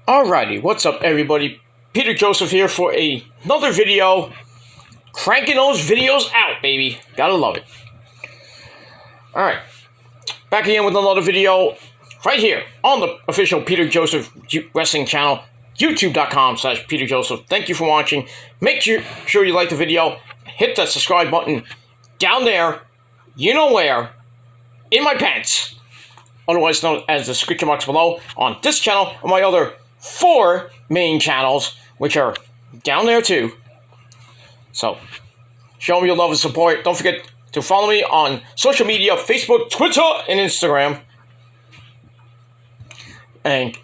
Alrighty, what's up everybody? Peter Joseph here for another video. Cranking those videos out, baby. Gotta love it. Alright, back again with another video right here on the official Peter Joseph Wrestling channel, youtube.com/Peter Joseph. Thank you for watching. Make sure you like the video. Hit that subscribe button down there, you know where, in my pants. Otherwise known as the description box below on this channel and my other 4 main channels, which are down there too. So, show me your love and support. Don't forget to follow me on social media, Facebook, Twitter, and Instagram. And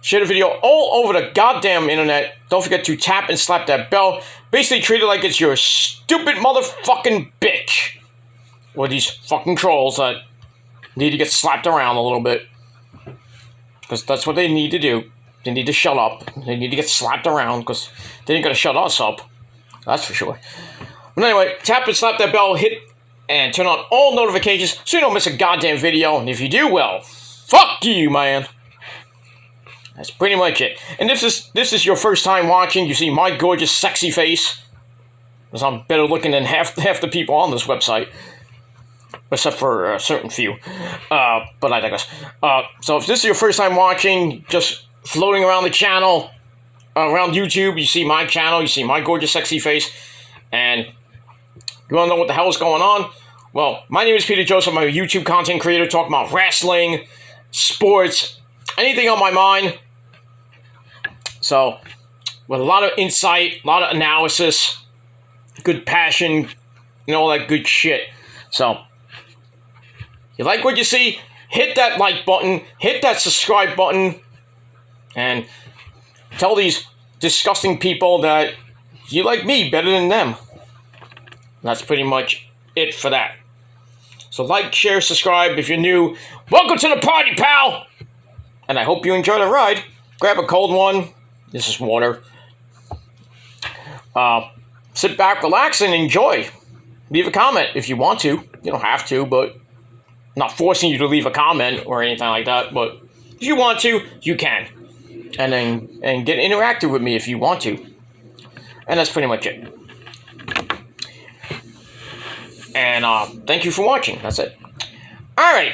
share the video all over the goddamn internet. Don't forget to tap and slap that bell. Basically treat it like it's your stupid motherfucking bitch. Or these fucking trolls that need to get slapped around a little bit. Because that's what they need to do. They need to shut up. They need to get slapped around because they ain't gonna shut us up. That's for sure. But anyway, tap and slap that bell, hit and turn on all notifications so you don't miss a goddamn video. And if you do, well, fuck you, man. That's pretty much it. And this is your first time watching. You see my gorgeous, sexy face. Because I'm better looking than half the people on this website. Except for a certain few. But I digress. So if this is your first time watching, just floating around the channel, around YouTube, you see my channel, you see my gorgeous, sexy face, and you want to know what the hell is going on? Well, my name is Peter Joseph. I'm a YouTube content creator talking about wrestling, sports, anything on my mind. So, with a lot of insight, a lot of analysis, good passion, all that good shit. So, you like what you see? Hit that like button, hit that subscribe button, and tell these disgusting people that you like me better than them. That's pretty much it for that. So like, share, subscribe. If you're new, welcome to the party, pal! And I hope you enjoy the ride. Grab a cold one. This is water. Sit back, relax, and enjoy. Leave a comment if you want to. You don't have to, but I'm not forcing you to leave a comment or anything like that. But if you want to, you can. And get interactive with me if you want to. And that's pretty much it. And thank you for watching. That's it. Alright.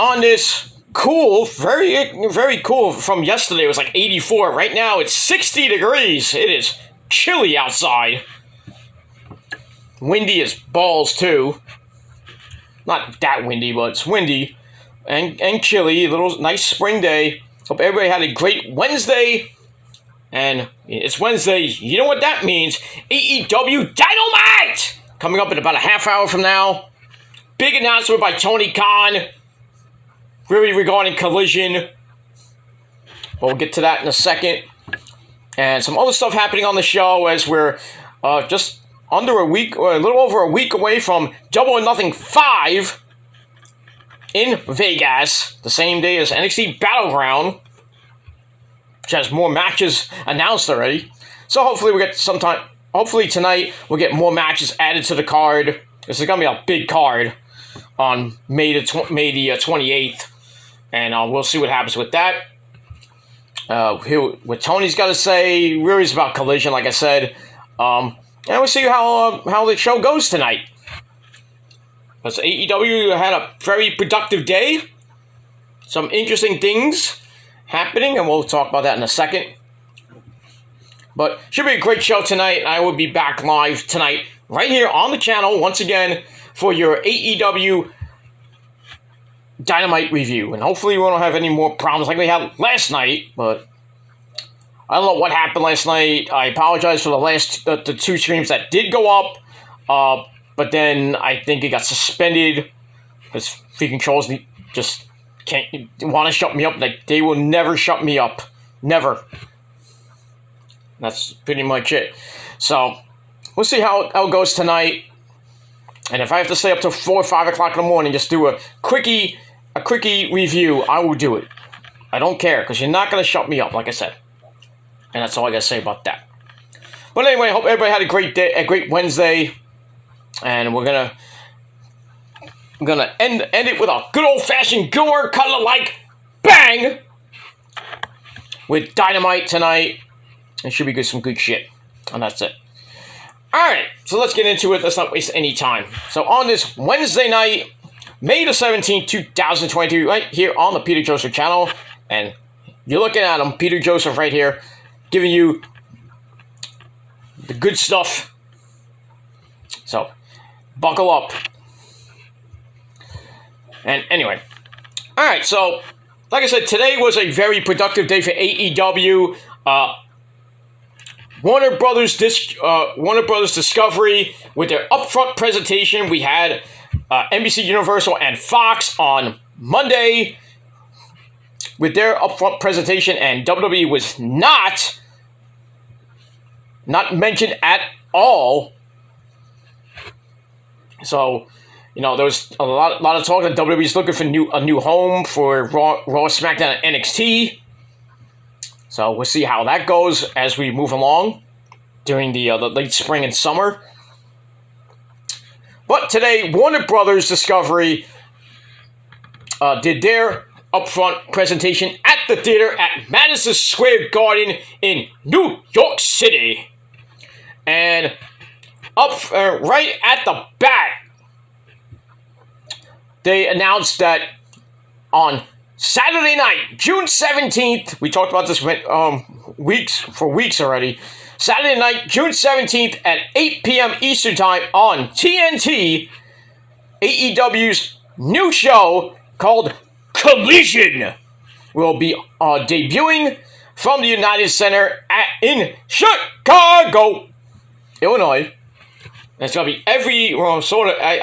On this cool, very, very cool from yesterday, it was like 84. Right now it's 60 degrees. It is chilly outside. Windy as balls too. Not that windy, but it's windy. And chilly. A little nice spring day. Hope everybody had a great Wednesday. And it's Wednesday. You know what that means. AEW Dynamite! Coming up in about a half hour from now. Big announcement by Tony Khan. Really regarding Collision. But we'll get to that in a second. And some other stuff happening on the show as we're just under a week, or a little over a week away from Double or Nothing 5. In Vegas, the same day as NXT Battleground, which has more matches announced already. So hopefully we get hopefully tonight we'll get more matches added to the card. This is going to be a big card on May the 28th. And we'll see what happens with that. What Tony's got to say really is about Collision, like I said. And we'll see how the show goes tonight. Because AEW had a very productive day. Some interesting things happening, and we'll talk about that in a second. But should be a great show tonight. I will be back live tonight, right here on the channel, once again, for your AEW Dynamite review. And hopefully we won't have any more problems like we had last night, but I don't know what happened last night. I apologize for the 2 streams that did go up. But then I think it got suspended because freaking trolls just can't want to shut me up. Like, they will never shut me up. Never. That's pretty much it. So we'll see how it goes tonight. And if I have to stay up till 4 or 5 o'clock in the morning, just do a quickie review, I will do it. I don't care because you're not going to shut me up, like I said. And that's all I got to say about that. But anyway, I hope everybody had a great day, a great Wednesday. And we're going to I'm gonna end it with a good old-fashioned gore, kind of like bang with Dynamite tonight. It should be good, some good shit, and that's it. All right, so let's get into it. Let's not waste any time. So on this Wednesday night, May the 17th, 2022, right here on the Peter Joseph channel, and you're looking at him, Peter Joseph, right here, giving you the good stuff. So buckle up. And anyway, all right, so like I said, today was a very productive day for AEW. Warner Brothers Discovery with their upfront presentation. We had NBC Universal and Fox on Monday with their upfront presentation, and WWE was not mentioned at all. So, you know, there was a lot of talk that WWE's looking for a new home for Raw, SmackDown, and NXT. So we'll see how that goes as we move along during the late spring and summer. But today, Warner Brothers Discovery did their upfront presentation at the theater at Madison Square Garden in New York City. And right at the bat, they announced that on Saturday night, June 17th, we talked about this weeks already. Saturday night, June 17th at 8 p.m. Eastern Time on TNT, AEW's new show called Collision will be debuting from the United Center in Chicago, Illinois. And it's going to be I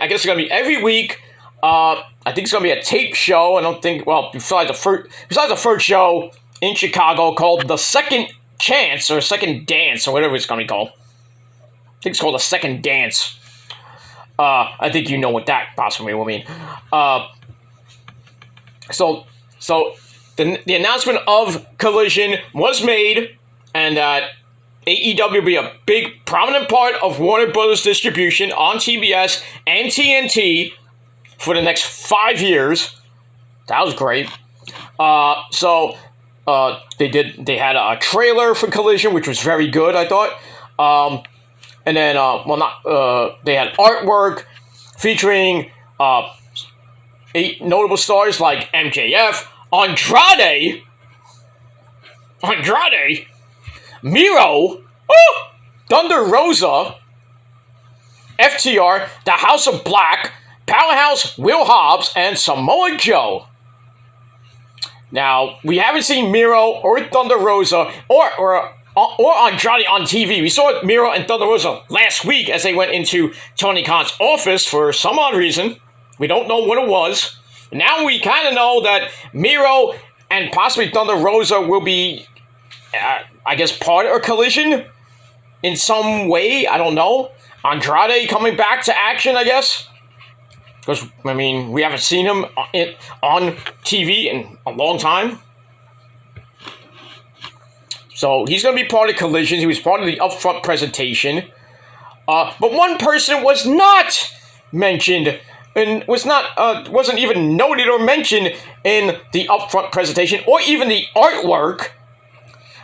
guess it's going to be every week. I think it's going to be a tape show. I don't think, besides the first show in Chicago called The Second Chance, or Second Dance, or whatever it's going to be called. I think it's called The Second Dance. I think you know what that possibly will mean. So the announcement of Collision was made, and AEW will be a big, prominent part of Warner Brothers distribution on TBS and TNT for the next 5 years. That was great. They had a trailer for Collision, which was very good, I thought. And then, they had artwork featuring 8 notable stars like MJF, Andrade, Miro, Thunder Rosa, FTR, The House of Black, Powerhouse Will Hobbs, and Samoa Joe. Now, we haven't seen Miro or Thunder Rosa or Andrade on TV. We saw Miro and Thunder Rosa last week as they went into Tony Khan's office for some odd reason. We don't know what it was. Now we kind of know that Miro and possibly Thunder Rosa will be, I guess, part of Collision in some way. I don't know. Andrade coming back to action, I guess. Because, I mean, we haven't seen him on TV in a long time. So he's going to be part of Collision. He was part of the upfront presentation. But one person was not mentioned and wasn't even noted or mentioned in the upfront presentation or even the artwork.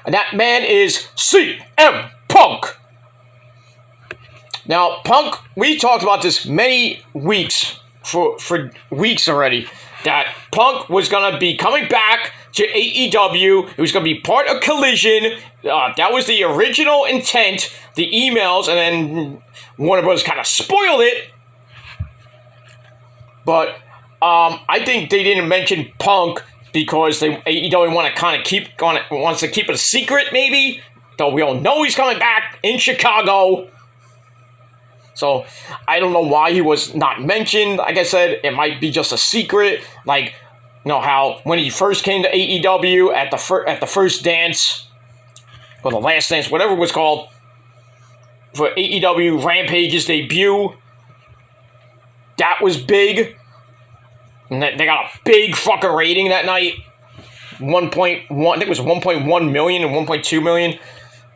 And that man is CM Punk. Now, Punk, we talked about this many weeks, for weeks already, that Punk was going to be coming back to AEW. It was going to be part of Collision. That was the original intent, the emails, and then Warner Bros. Kind of spoiled it. But I think they didn't mention Punk because AEW wants to keep it a secret, maybe. Though we all know he's coming back in Chicago. So, I don't know why he was not mentioned. Like I said, it might be just a secret. Like, you know how when he first came to AEW at the first dance, or the last dance, whatever it was called, for AEW Rampage's debut, that was big. And they got a big fucking rating that night. 1.1, I think it was 1.1 million and 1.2 million.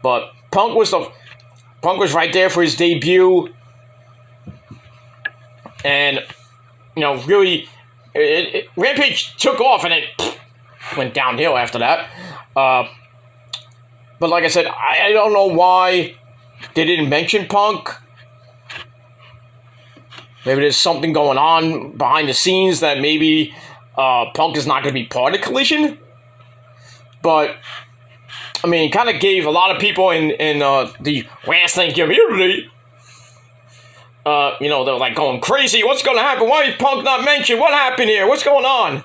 But Punk was right there for his debut. And really, Rampage took off and then went downhill after that. But like I said, I don't know why they didn't mention Punk. Maybe there's something going on behind the scenes that maybe Punk is not going to be part of Collision. But, I mean, kind of gave a lot of people in the wrestling community, they're like going crazy. What's going to happen? Why is Punk not mentioned? What happened here? What's going on?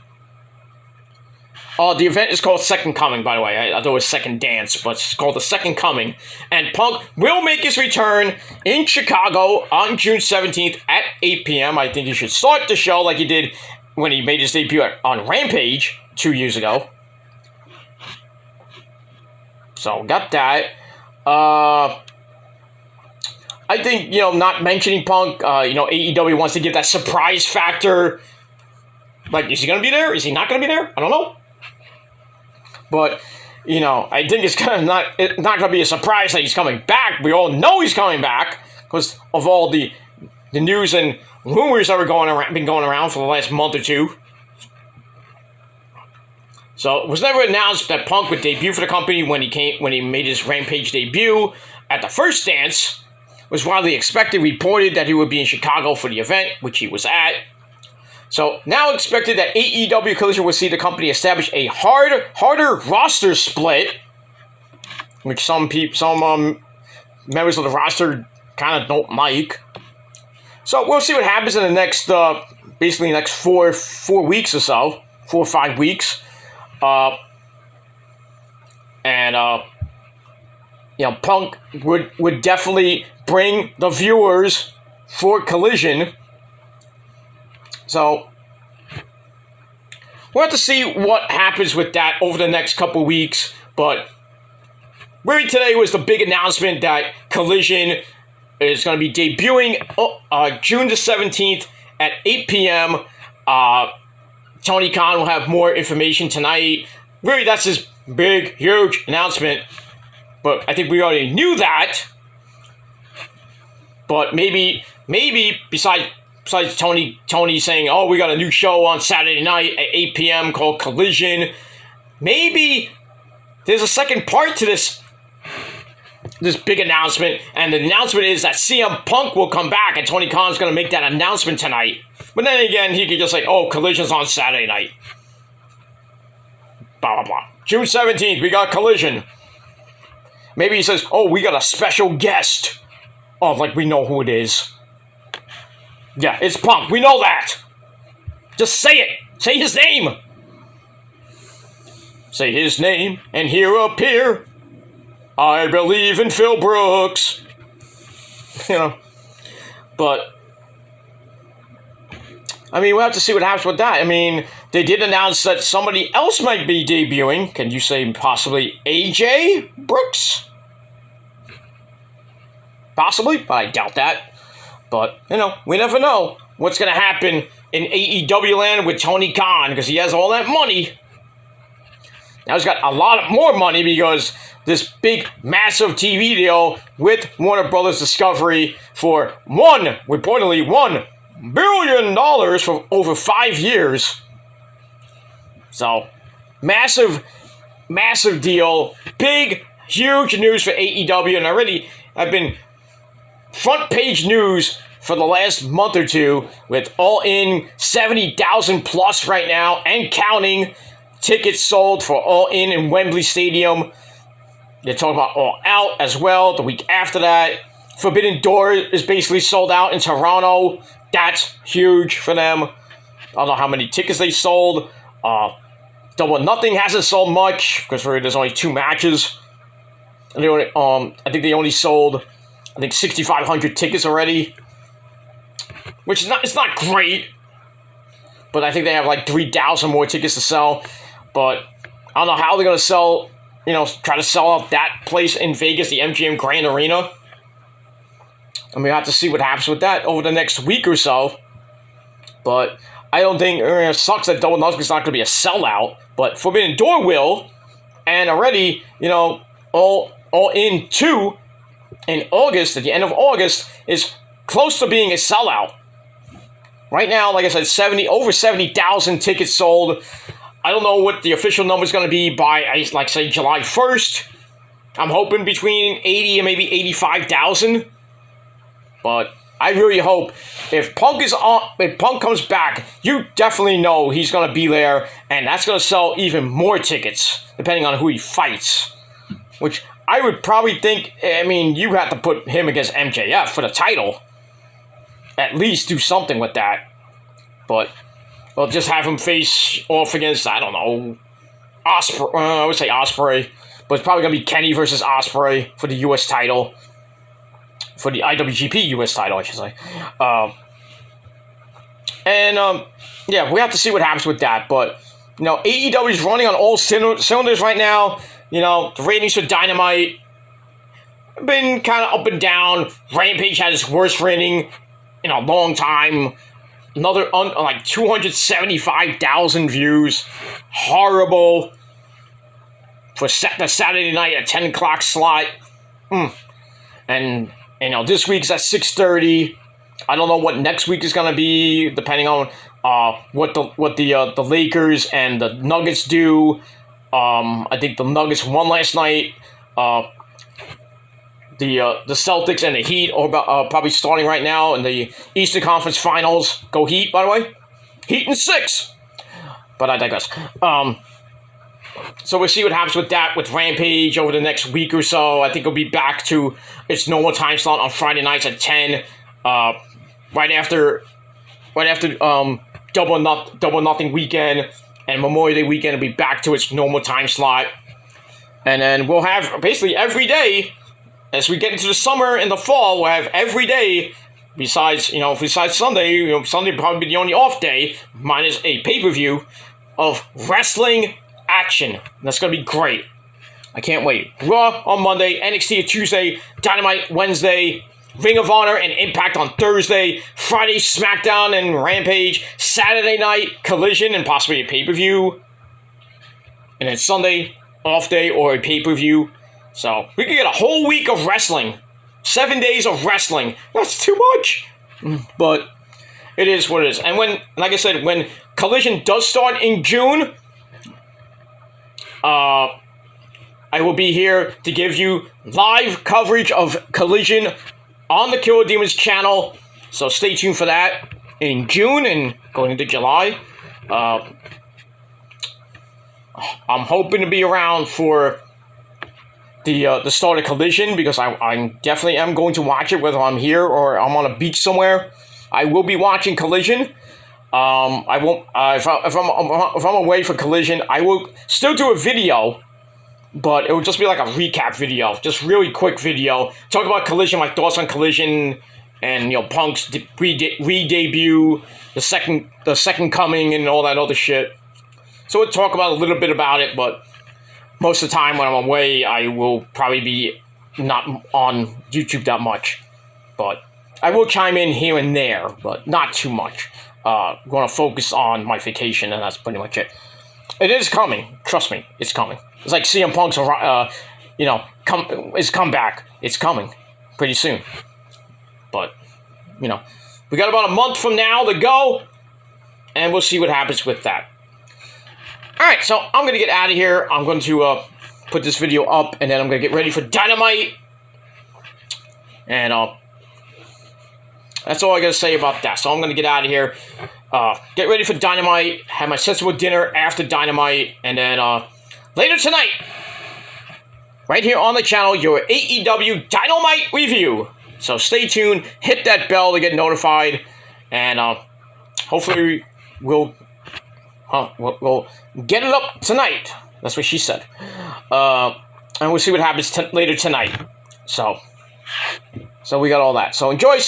The event is called Second Coming, by the way. I thought it was Second Dance, but it's called the Second Coming. And Punk will make his return in Chicago on June 17th at 8 p.m. I think he should start the show like he did when he made his debut on Rampage 2 years ago. So, got that. I think, not mentioning Punk, AEW wants to give that surprise factor. Like, is he going to be there? Is he not going to be there? I don't know. But, I think it's kind of not going to be a surprise that he's coming back. We all know he's coming back because of all the news and rumors that been going around for the last month or two. So it was never announced that Punk would debut for the company when he made his Rampage debut at the first dance. It was widely expected, reported that he would be in Chicago for the event, which he was at. So now expected that AEW Collision will see the company establish a harder roster split, which some members of the roster kind of don't like. So we'll see what happens in the next, basically next four weeks or so, 4 or 5 weeks. Punk would definitely bring the viewers for Collision. So we'll have to see what happens with that over the next couple weeks. But really today was the big announcement that Collision is going to be debuting June the 17th at 8 p.m. Tony Khan will have more information tonight. Really, that's his big, huge announcement. But I think we already knew that. But maybe besides Tony saying, oh, we got a new show on Saturday night at 8 p.m. called Collision, maybe there's a second part to this big announcement. And the announcement is that CM Punk will come back, and Tony Khan's going to make that announcement tonight. But then again, he could just say, oh, Collision's on Saturday night. Blah, blah, blah. June 17th, we got Collision. Maybe he says, oh, we got a special guest. Oh, like we know who it is. Yeah, it's Punk. We know that. Just say it. Say his name. Say his name, and here appear. I believe in Phil Brooks. But I mean, we'll have to see what happens with that. I mean, they did announce that somebody else might be debuting. Can you say possibly AJ Brooks? Possibly, but I doubt that. But, we never know what's going to happen in AEW land with Tony Khan because he has all that money. Now he's got a lot more money because this big, massive TV deal with Warner Brothers Discovery for reportedly $1 billion for over 5 years. So, massive deal. Big, huge news for AEW. And already I've been front page news for the last month or two with All In 70,000 plus right now and counting tickets sold for All In Wembley Stadium. They're talking about All Out as well the week after that. Forbidden Door is basically sold out in Toronto. That's huge for them. I don't know how many tickets they sold. Double or Nothing hasn't sold much because there's only 2 matches. And they only, I think they only sold 6,500 tickets already, which is it's not great. But I think they have like 3,000 more tickets to sell. But I don't know how they're gonna sell. Try to sell out that place in Vegas, the MGM Grand Arena. And we have to see what happens with that over the next week or so. But I don't think it sucks that Double Nothing's not going to be a sellout. But Forbidden Door will. And already, All In 2 in August, at the end of August, is close to being a sellout. right now, like I said, over 70,000 tickets sold. I don't know what the official number is going to be by, like, say, July 1st. I'm hoping between 80 and maybe 85,000. But I really hope if Punk comes back, you definitely know he's going to be there, and that's going to sell even more tickets, depending on who he fights. Which I would probably think, I mean, you have to put him against MJF for the title. At least do something with that. But, well, just have him face off against, I don't know, Ospreay. I would say Ospreay. But it's probably going to be Kenny versus Ospreay for the U.S. title. For the IWGP U.S. title, I should say. Yeah, we have to see what happens with that. But, you know, AEW is running on all cylinders right now. You know, the ratings for Dynamite have been kind of up and down. Rampage had its worst rating in a long time. Another, like, 275,000 views. Horrible. For the Saturday night at 10 o'clock slot. And, you know, this week's at 6:30. I don't know what next week is going to be, depending on what the Lakers and the Nuggets do. I think the Nuggets won last night. The Celtics and the Heat are probably starting right now in the Eastern Conference Finals. Go Heat, by the way. Heat in 6. But I digress. So we'll see what happens with that, with Rampage over the next week or so. I think it'll be back to its normal time slot on Friday nights at 10. Right after Double Nothing weekend and Memorial Day weekend will be back to its normal time slot. And then we'll have basically every day, as we get into the summer and the fall, we'll have every day, besides Sunday, Sunday will probably be the only off day, minus a pay-per-view, of wrestling action. That's going to be great. I can't wait. Raw on Monday, NXT on Tuesday, Dynamite Wednesday, Ring of Honor and Impact on Thursday, Friday SmackDown and Rampage, Saturday night Collision and possibly a pay-per-view, and then Sunday off day or a pay-per-view. So we could get a whole week of wrestling. 7 days of wrestling. That's too much. But it is what it is. And when, like I said, when Collision does start in June, I will be here to give you live coverage of Collision on the Killer Demons channel. So stay tuned for that in June and going into July. I'm hoping to be around for the start of Collision, because I definitely am going to watch it, whether I'm here or I'm on a beach somewhere. I will be watching Collision. I won't. If I'm away for Collision, I will still do a video, but it will just be like a recap video, just really quick video. Talk about Collision, my thoughts on Collision, and Punk's re-debut, the second coming, and all that other shit. So we'll talk about a little bit about it, but most of the time when I'm away, I will probably be not on YouTube that much, but I will chime in here and there, but not too much. Going to focus on my vacation, and that's pretty much it. It is coming. Trust me, it's coming. It's like CM Punk's, his comeback. It's coming pretty soon. But, we got about a month from now to go, and we'll see what happens with that. All right, so I'm going to get out of here. I'm going to put this video up, and then I'm going to get ready for Dynamite. And that's all I got to say about that. So I'm going to get out of here, get ready for Dynamite, have my sensible dinner after Dynamite, and then later tonight, right here on the channel, your AEW Dynamite review. So stay tuned, hit that bell to get notified, and hopefully we'll get it up tonight. That's what she said. And we'll see what happens later tonight. So we got all that. So enjoy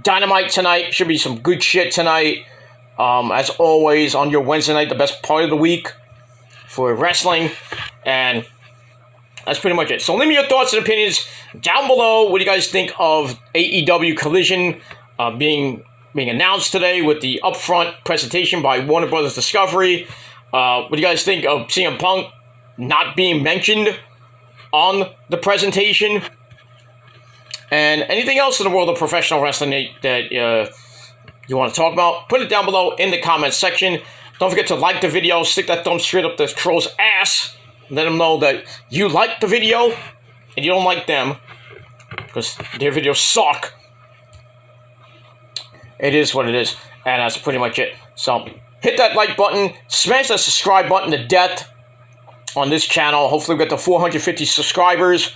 Dynamite tonight. Should be some good shit tonight. As always, on your Wednesday night, the best part of the week for wrestling. And that's pretty much it. So leave me your thoughts and opinions down below. What do you guys think of AEW Collision being announced today with the upfront presentation by Warner Brothers Discovery? What do you guys think of CM Punk not being mentioned on the presentation? And anything else in the world of professional wrestling that you want to talk about, put it down below in the comment section. Don't forget to like the video, stick that thumb straight up this crow's ass. Let them know that you like the video and you don't like them because their videos suck. It is what it is, and that's pretty much it. So hit that like button, smash that subscribe button to death on this channel. Hopefully we get to 450 subscribers.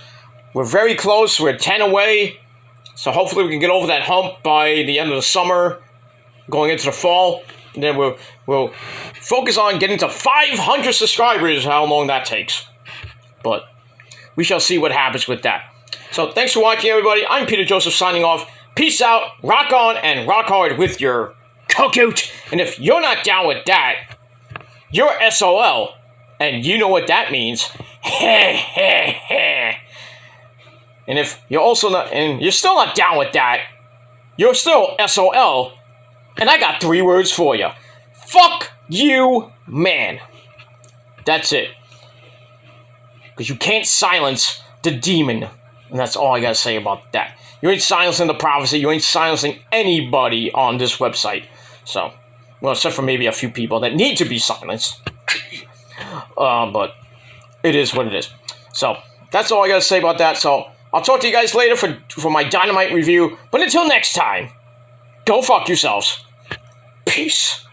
We're very close. We're 10 away. So hopefully we can get over that hump by the end of the summer, going into the fall. And then we'll focus on getting to 500 subscribers, how long that takes. But we shall see what happens with that. So thanks for watching, everybody. I'm Peter Joseph signing off. Peace out, rock on, and rock hard with your cocoot. And if you're not down with that, you're SOL. And you know what that means. And if you're also not, and you're still not down with that, you're still SOL. And I got 3 words for you. Fuck you, man. That's it. Because you can't silence the demon. And that's all I gotta say about that. You ain't silencing the prophecy. You ain't silencing anybody on this website. So, well, except for maybe a few people that need to be silenced. But it is what it is. So, that's all I gotta say about that. So, I'll talk to you guys later for my Dynamite review. But until next time, go fuck yourselves. Peace.